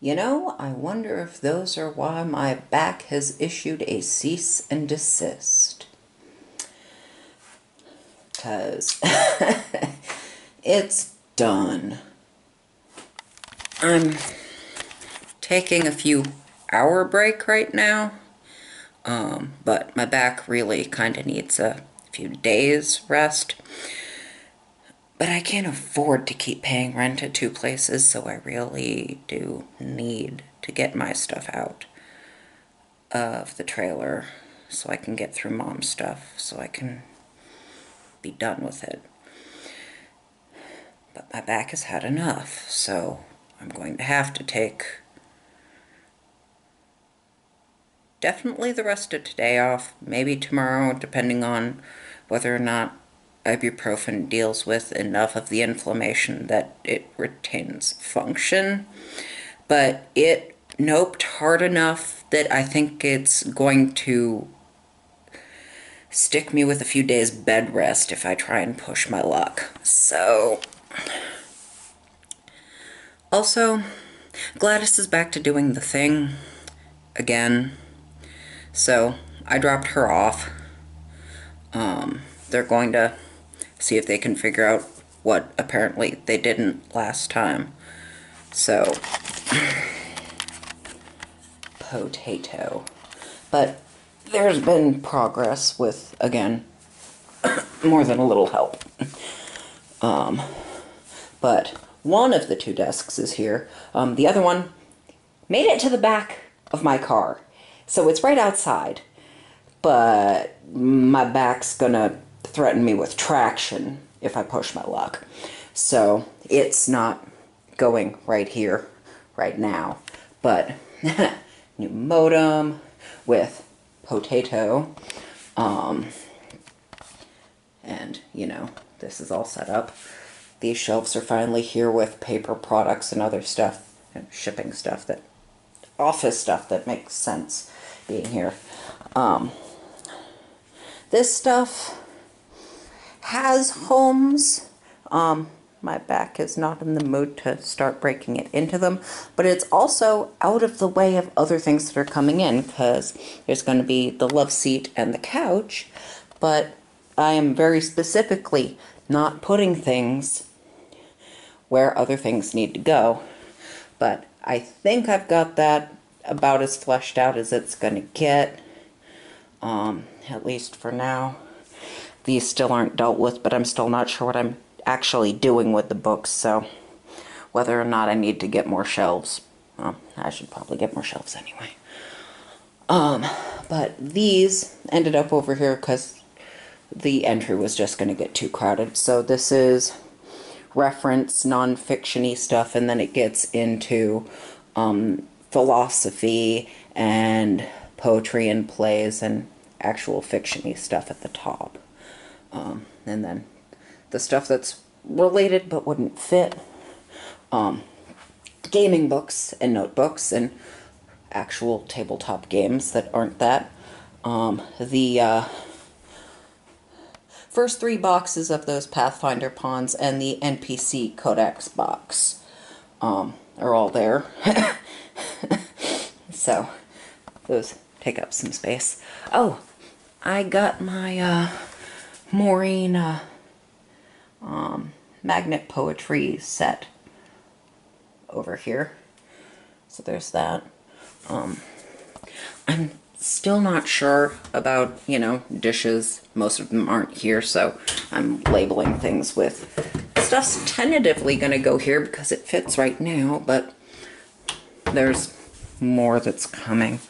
You know, I wonder if those are why my back has issued a cease and desist. Because it's done. I'm taking a few hour break right now, but my back really kind of needs a few days rest. But I can't afford to keep paying rent at two places, so I really do need to get my stuff out of the trailer so I can get through Mom's stuff, so I can be done with it. But my back has had enough, so I'm going to have to take definitely the rest of today off, maybe tomorrow, depending on whether or not ibuprofen deals with enough of the inflammation that it retains function. But it noped hard enough that I think it's going to stick me with a few days bed rest if I try and push my luck. So, also, Gladys is back to doing the thing again. So, I dropped her off. They're going to see if they can figure out what apparently they didn't last time. So, potato. But there's been progress with, again, more than a little help. But one of the two desks is here. The other one made it to the back of my car. So it's right outside. But my back's gonna threaten me with traction if I push my luck. So it's not going right here, right now. But new modem with potato. And, you know, this is all set up. These shelves are finally here with paper products and other stuff, and shipping stuff that, office stuff that makes sense being here. This stuff has homes. My back is not in the mood to start breaking it into them, but it's also out of the way of other things that are coming in, because there's going to be the love seat and the couch, but I am very specifically not putting things where other things need to go. But I think I've got that about as fleshed out as it's going to get, at least for now. These still aren't dealt with, but I'm still not sure what I'm actually doing with the books, so whether or not I need to get more shelves. Well, I should probably get more shelves anyway. But these ended up over here because the entry was just going to get too crowded. So this is reference non-fiction-y stuff, and then it gets into philosophy and poetry and plays and actual fiction-y stuff at the top. And then the stuff that's related but wouldn't fit. Gaming books and notebooks and actual tabletop games that aren't that. The first 3 boxes of those Pathfinder pawns and the NPC Codex box are all there. So, those take up some space. Oh, I got my Maureen magnet poetry set over here. So there's that. I'm still not sure about, you know, dishes. Most of them aren't here, so I'm labeling things with stuff's tentatively gonna go here because it fits right now, but there's more that's coming.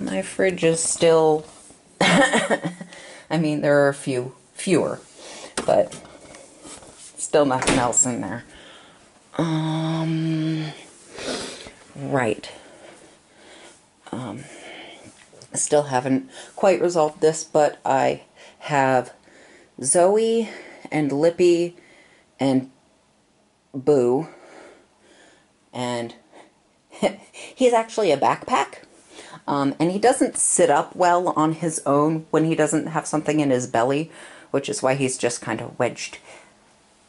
My fridge is still I mean, there are a fewer, but still nothing else in there. Right. I still haven't quite resolved this, but I have Zoe and Lippy and Boo, and he's actually a backpack. And he doesn't sit up well on his own when he doesn't have something in his belly, which is why he's just kind of wedged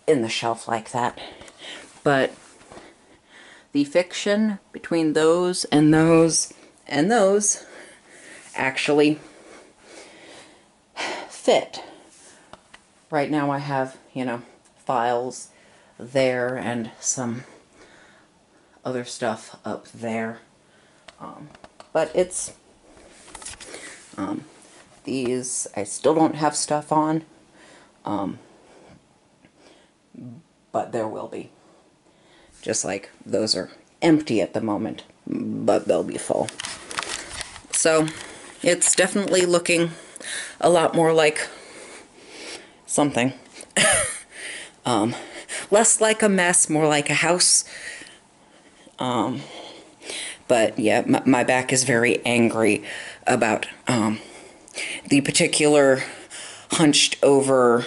in the shelf like that. But the fiction between those and those and those actually fit. Right now I have, you know, files there and some other stuff up there. But it's, these I still don't have stuff on, but there will be. Just like those are empty at the moment, but they'll be full. So it's definitely looking a lot more like something. Less like a mess, more like a house. But yeah, my back is very angry about the particular hunched over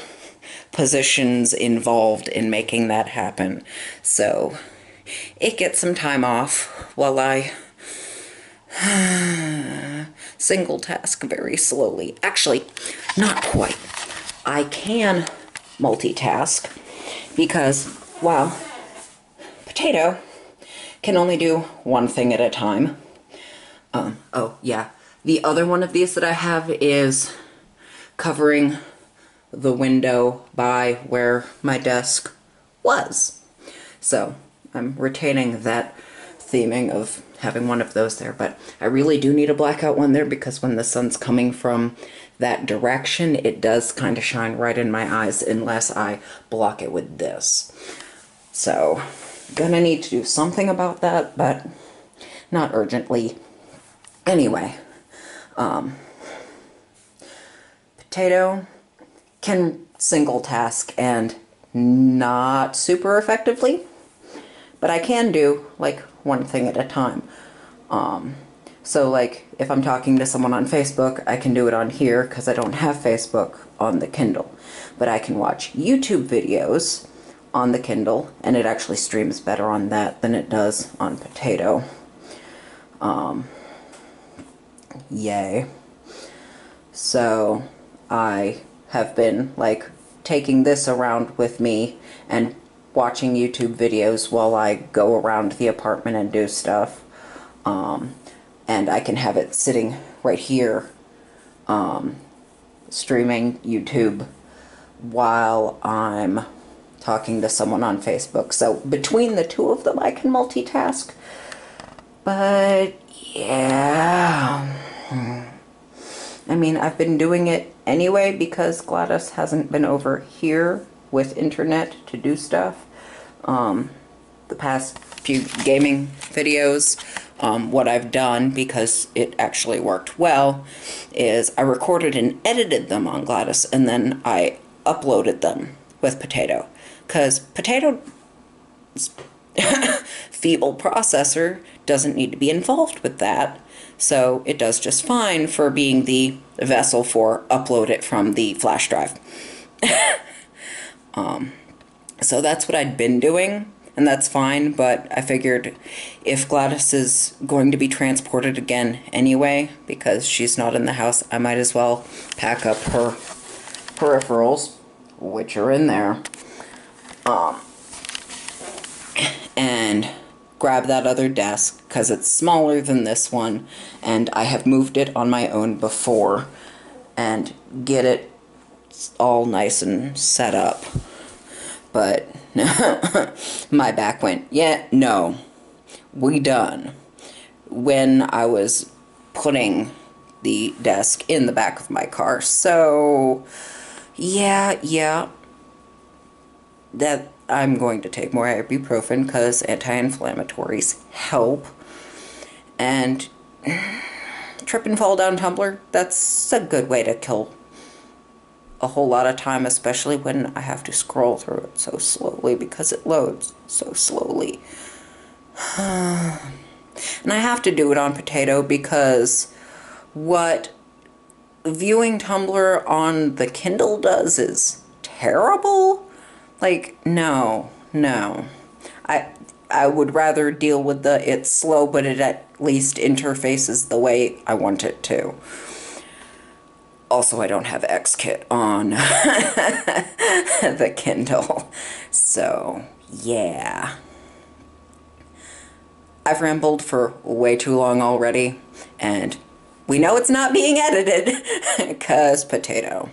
positions involved in making that happen. So it gets some time off while I single task very slowly. Actually, not quite. I can multitask because, well, Potato can only do one thing at a time. Oh yeah, the other one of these that I have is covering the window by where my desk was. So I'm retaining that theming of having one of those there, but I really do need a blackout one there because when the sun's coming from that direction, it does kind of shine right in my eyes unless I block it with this. So, gonna need to do something about that, but not urgently. Anyway, Potato can single task and not super effectively, but I can do like one thing at a time. So like if I'm talking to someone on Facebook, I can do it on here because I don't have Facebook on the Kindle, but I can watch YouTube videos on the Kindle, and it actually streams better on that than it does on Potato. Yay. So I have been like taking this around with me and watching YouTube videos while I go around the apartment and do stuff. And I can have it sitting right here, streaming YouTube while I'm talking to someone on Facebook. So between the two of them, I can multitask. But yeah, I mean, I've been doing it anyway because Gladys hasn't been over here with internet to do stuff. The past few gaming videos, what I've done, because it actually worked well, is I recorded and edited them on Gladys, and then I uploaded them with Potato. Because Potato's feeble processor doesn't need to be involved with that, so it does just fine for being the vessel for upload it from the flash drive. So that's what I'd been doing, and that's fine, but I figured if Gladys is going to be transported again anyway, because she's not in the house, I might as well pack up her peripherals, which are in there, and grab that other desk, because it's smaller than this one, and I have moved it on my own before, and get it all nice and set up. But my back went, yeah, no, we done. When I was putting the desk in the back of my car. So, yeah, that I'm going to take more ibuprofen because anti-inflammatories help. And trip and fall down tumbler, that's a good way to kill a whole lot of time, especially when I have to scroll through it so slowly because it loads so slowly. And I have to do it on Potato because what viewing Tumblr on the Kindle does is terrible. Like, no. I would rather deal with the it's slow, but it at least interfaces the way I want it to. Also, I don't have XKit on the Kindle. So, yeah. I've rambled for way too long already, and we know it's not being edited, 'cause potato.